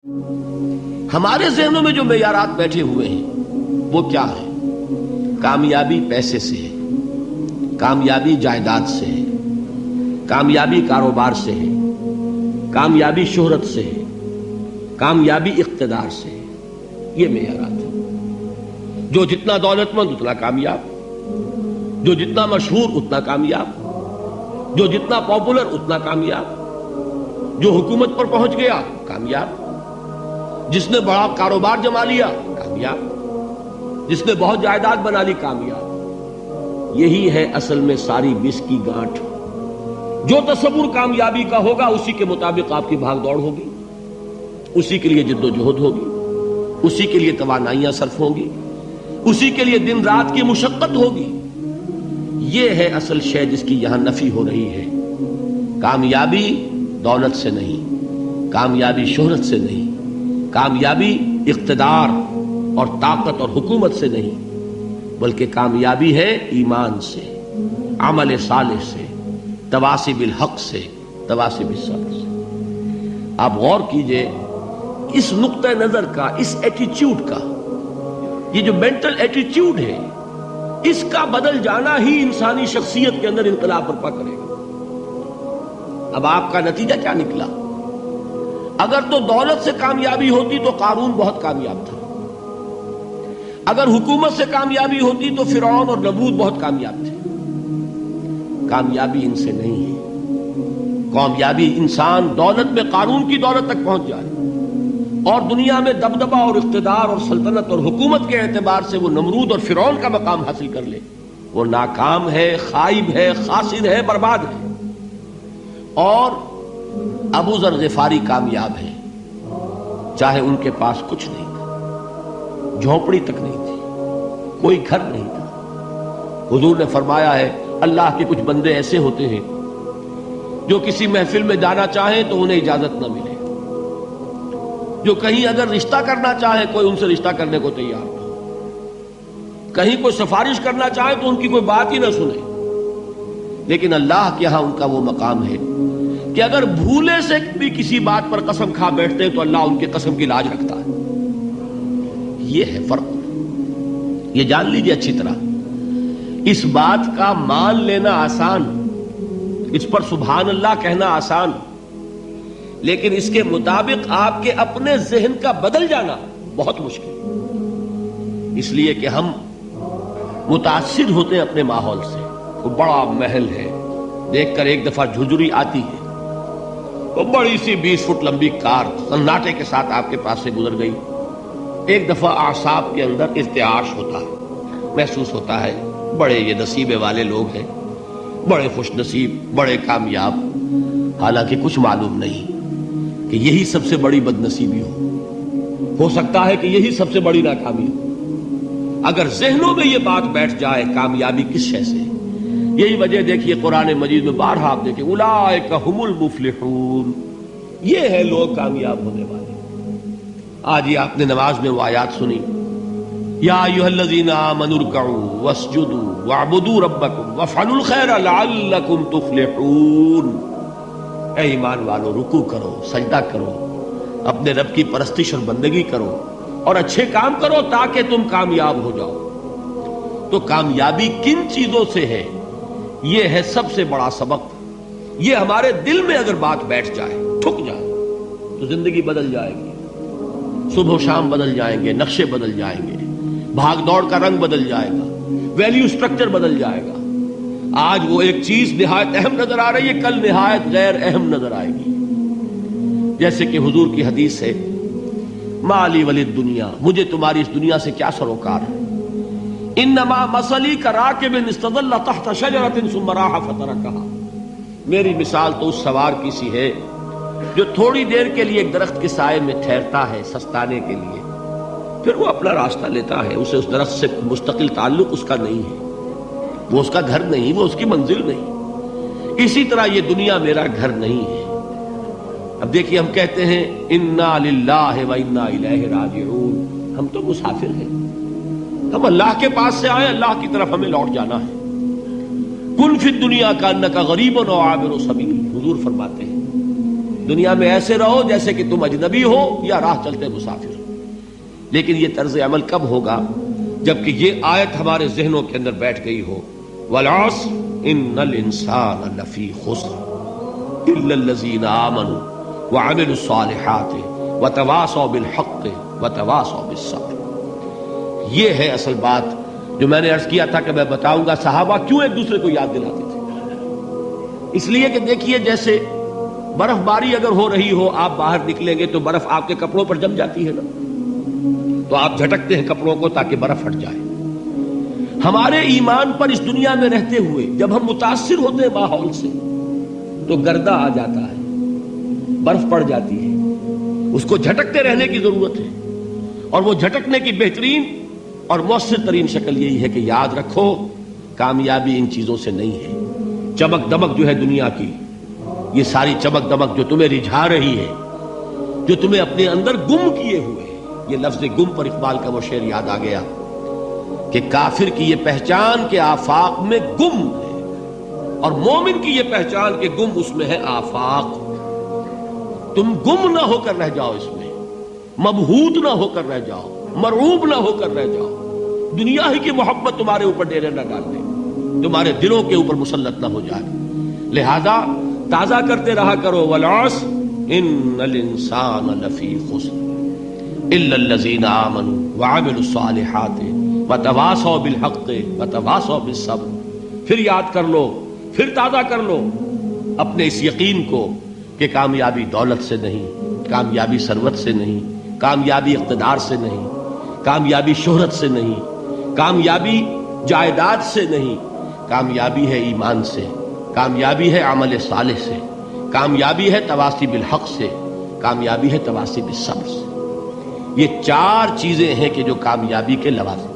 ہمارے ذہنوں میں جو معیارات بیٹھے ہوئے ہیں وہ کیا ہے؟ کامیابی پیسے سے ہے، کامیابی جائیداد سے ہے، کامیابی کاروبار سے ہے، کامیابی شہرت سے ہے، کامیابی اقتدار سے ہے. یہ معیارات ہیں. جو جتنا دولت مند اتنا کامیاب، جو جتنا مشہور اتنا کامیاب، جو جتنا پاپولر اتنا کامیاب، جو حکومت پر پہنچ گیا کامیاب، جس نے بڑا کاروبار جما لیا کامیاب، جس نے بہت جائیداد بنا لی کامیاب. یہی ہے اصل میں ساری بس کی گانٹھ. جو تصور کامیابی کا ہوگا اسی کے مطابق آپ کی بھاگ دوڑ ہوگی، اسی کے لیے جد و جہد ہوگی، اسی کے لیے توانائیاں صرف ہوں گی، اسی کے لیے دن رات کی مشقت ہوگی. یہ ہے اصل شے جس کی یہاں نفی ہو رہی ہے. کامیابی دولت سے نہیں، کامیابی شہرت سے نہیں، کامیابی اقتدار اور طاقت اور حکومت سے نہیں، بلکہ کامیابی ہے ایمان سے، عمل صالح سے، تواصی بالحق سے، تواصی بالصبر سے. آپ غور کیجئے اس نقطہ نظر کا، اس ایٹیچیوڈ کا، یہ جو مینٹل ایٹیچیوڈ ہے اس کا بدل جانا ہی انسانی شخصیت کے اندر انقلاب برپا کرے گا. اب آپ کا نتیجہ کیا نکلا؟ اگر تو دولت سے کامیابی ہوتی تو قارون بہت کامیاب تھا، اگر حکومت سے کامیابی ہوتی تو فرعون اور نمرود بہت کامیاب تھے. کامیابی ان سے نہیں ہے. کامیابی انسان دولت میں قارون کی دولت تک پہنچ جائے اور دنیا میں دبدبہ اور اقتدار اور سلطنت اور حکومت کے اعتبار سے وہ نمرود اور فرعون کا مقام حاصل کر لے، وہ ناکام ہے، خائب ہے، خاسر ہے، برباد ہے. اور ابو ذر غفاری کامیاب ہے، چاہے ان کے پاس کچھ نہیں تھا، جھونپڑی تک نہیں تھی، کوئی گھر نہیں تھا. حضور نے فرمایا ہے اللہ کے کچھ بندے ایسے ہوتے ہیں جو کسی محفل میں جانا چاہیں تو انہیں اجازت نہ ملے، جو کہیں اگر رشتہ کرنا چاہیں کوئی ان سے رشتہ کرنے کو تیار نہ، کہیں کوئی سفارش کرنا چاہے تو ان کی کوئی بات ہی نہ سنے. لیکن اللہ کے ہاں ان کا وہ مقام ہے کہ اگر بھولے سے بھی کسی بات پر قسم کھا بیٹھتے تو اللہ ان کے قسم کی لاج رکھتا ہے. یہ ہے فرق. یہ جان لیجئے اچھی طرح. اس بات کا مان لینا آسان، اس پر سبحان اللہ کہنا آسان، لیکن اس کے مطابق آپ کے اپنے ذہن کا بدل جانا بہت مشکل. اس لیے کہ ہم متاثر ہوتے ہیں اپنے ماحول سے. وہ بڑا محل ہے، دیکھ کر ایک دفعہ جھجری آتی ہے، وہ بڑی سی 20 فٹ لمبی کار سناٹے کے ساتھ آپ کے پاس سے گزر گئی. ایک دفعہ اعصاب کے اندر ارتعاش ہوتا ہے، محسوس ہوتا ہے بڑے یہ نصیبے والے لوگ ہیں، بڑے خوش نصیب، بڑے کامیاب. حالانکہ کچھ معلوم نہیں کہ یہی سب سے بڑی بد نصیبی ہو سکتا ہے کہ یہی سب سے بڑی ناکامی ہو. اگر ذہنوں میں یہ بات بیٹھ جائے کامیابی کس شے سے. یہی وجہ دیکھیے قرآن مجید میں بارہا آپ دیکھیں اولئک ھم المفلحون، یہ ہے لوگ کامیاب ہونے والے. آج ہی آپ نے نماز میں وہ آیات سنی، یا ایھا الذین آمنوا ارکعوا واسجدوا واعبدوا ربکم وافعلوا الخیر لعلکم تفلحون. اے ایمان والو، رکوع کرو، سجدہ کرو، اپنے رب کی پرستش اور بندگی کرو اور اچھے کام کرو تاکہ تم کامیاب ہو جاؤ. تو کامیابی کن چیزوں سے ہے؟ یہ ہے سب سے بڑا سبق. یہ ہمارے دل میں اگر بات بیٹھ جائے، ٹھک جائے، تو زندگی بدل جائے گی. صبح و شام بدل جائیں گے، نقشے بدل جائیں گے، بھاگ دوڑ کا رنگ بدل جائے گا، ویلیو سٹرکچر بدل جائے گا. آج وہ ایک چیز نہایت اہم نظر آ رہی ہے، کل نہایت غیر اہم نظر آئے گی. جیسے کہ حضور کی حدیث ہے، مالی ولد دنیا، مجھے تمہاری اس دنیا سے کیا سروکار ہے. انما مثلی کراکب استظل تحت شجرۃ ثم راح فترکها، میری مثال تو اس سوار کی سی ہے جو تھوڑی دیر کے لیے ایک درخت کے سائے میں ٹھہرتا ہے سستانے کے لیے، پھر وہ اپنا راستہ لیتا ہے. اسے اس درخت سے مستقل تعلق اس کا نہیں ہے، وہ اس کا گھر نہیں، وہ اس کی منزل نہیں. اسی طرح یہ دنیا میرا گھر نہیں ہے. اب دیکھیے ہم کہتے ہیں انا للہ و انا الیہ راجعون، ہم تو مسافر ہیں، ہم اللہ کے پاس سے آئے، اللہ کی طرف ہمیں لوٹ جانا ہے. کن فی الدنیا کانک غریب و عابر سبیل، حضور فرماتے ہیں دنیا میں ایسے رہو جیسے کہ تم اجنبی ہو یا راہ چلتے مسافر. لیکن یہ طرز عمل کب ہوگا؟ جبکہ یہ آیت ہمارے ذہنوں کے اندر بیٹھ گئی ہو. والعصر ان الانسان لفی خسر الا الذین آمنوا وعملوا الصالحات وتواصوا بالحق وتواصوا بالصبر. یہ ہے اصل بات جو میں نے عرض کیا تھا کہ میں بتاؤں گا صحابہ کیوں ایک دوسرے کو یاد دلاتے تھے. اس لیے کہ دیکھیے جیسے برف باری اگر ہو رہی ہو، آپ باہر نکلیں گے تو برف آپ کے کپڑوں پر جم جاتی ہے نا، تو آپ جھٹکتے ہیں کپڑوں کو تاکہ برف ہٹ جائے. ہمارے ایمان پر اس دنیا میں رہتے ہوئے جب ہم متاثر ہوتے ہیں ماحول سے تو گردہ آ جاتا ہے، برف پڑ جاتی ہے، اس کو جھٹکتے رہنے کی ضرورت ہے. اور وہ جھٹکنے کی بہترین اور مؤثر ترین شکل یہی ہے کہ یاد رکھو کامیابی ان چیزوں سے نہیں ہے. چمک دمک جو ہے دنیا کی، یہ ساری چمک دمک جو تمہیں رجھا رہی ہے، جو تمہیں اپنے اندر گم کیے ہوئے، یہ لفظ گم پر اقبال کا وہ شعر یاد آ گیا کہ کافر کی یہ پہچان کے آفاق میں گم ہے، اور مومن کی یہ پہچان کے گم اس میں ہے آفاق. تم گم نہ ہو کر رہ جاؤ، اس میں مبہوت نہ ہو کر رہ جاؤ، مرعوب نہ ہو کر رہ جاؤ. دنیا ہی کی محبت تمہارے اوپر ڈیرے نہ ڈال دے، تمہارے دلوں کے اوپر مسلط نہ ہو جائے. لہذا تازہ کرتے رہا کرو والعصر ان الانسان لفی خسر الا الذین آمنوا وعملوا الصالحات وتواصوا بالحق وتواصوا بالصبر. پھر یاد کر لو، پھر تازہ کر لو اپنے اس یقین کو کہ کامیابی دولت سے نہیں، کامیابی ثروت سے نہیں، کامیابی اقتدار سے نہیں، کامیابی شہرت سے نہیں، کامیابی جائیداد سے نہیں، کامیابی ہے ایمان سے، کامیابی ہے عمل صالح سے، کامیابی ہے تواصی بالحق سے، کامیابی ہے تواصی بالصبر سے. یہ چار چیزیں ہیں کہ جو کامیابی کے لوازم